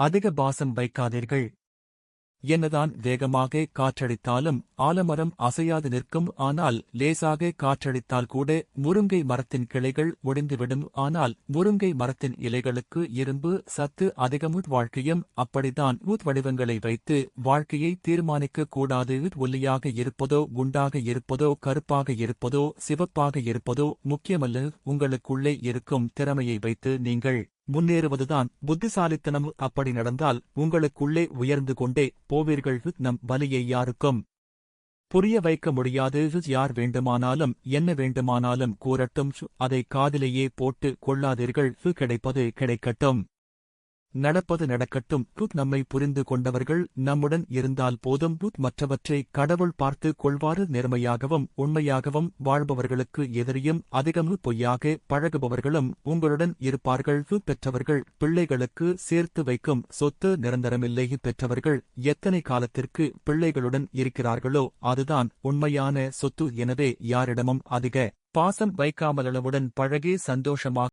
அதிக பாசம் வைக்காதீர்கள். என்னதான் வேகமாக காற்றடித்தாலும் ஆலமரம் அசையாது நிற்கும். ஆனால் லேசாக காற்றடித்தால் கூட முருங்கை மரத்தின் கிளைகள் ஒடிந்துவிடும். ஆனால் முருங்கை மரத்தின் இலைகளுக்கு இரும்பு சத்து அதிகமும். வாழ்க்கையும் அப்படித்தான். வடிவங்களை வைத்து வாழ்க்கையை தீர்மானிக்க கூடாது. ஒல்லியாக இருப்பதோ குண்டாக இருப்பதோ கருப்பாக இருப்பதோ சிவப்பாக இருப்பதோ முக்கியமல்ல. உங்களுக்குள்ளே இருக்கும் திறமையை வைத்து நீங்கள் முன்னேறுவதுதான் புத்திசாலித்தனம். அப்படி நடந்தால் உங்களுக்குள்ளே உயர்ந்து கொண்டே போவீர்கள். நம் வலியை யாருக்கும் புரிய வைக்க முடியாது. யார் வேண்டுமானாலும் என்ன வேண்டுமானாலும் கூறட்டும், அதை காதிலேயே போட்டு கொள்ளாதீர்கள். கிடைப்பது கிடைக்கட்டும், நடப்பது நடக்கட்டும். நம்மை புரிந்து கொண்டவர்கள் நம்முடன் இருந்தால் போதும். மற்றவற்றை கடவுள் பார்த்து கொள்வாறு. நேர்மையாகவும் உண்மையாகவும் வாழ்பவர்களுக்கு எதிரியும் அதிகம் பொய்யாக பழகுபவர்களும் உங்களுடன் இருப்பார்கள். பெற்றவர்கள் பிள்ளைகளுக்கு சேர்த்து வைக்கும் சொத்து நிரந்தரமில்லை. பெற்றவர்கள் எத்தனை காலத்திற்கு பிள்ளைகளுடன் இருக்கிறார்களோ அதுதான் உண்மையான சொத்து. எனவே யாரிடமும் அதிக பாசம் வைக்காமலளவுடன் பழகி சந்தோஷமாக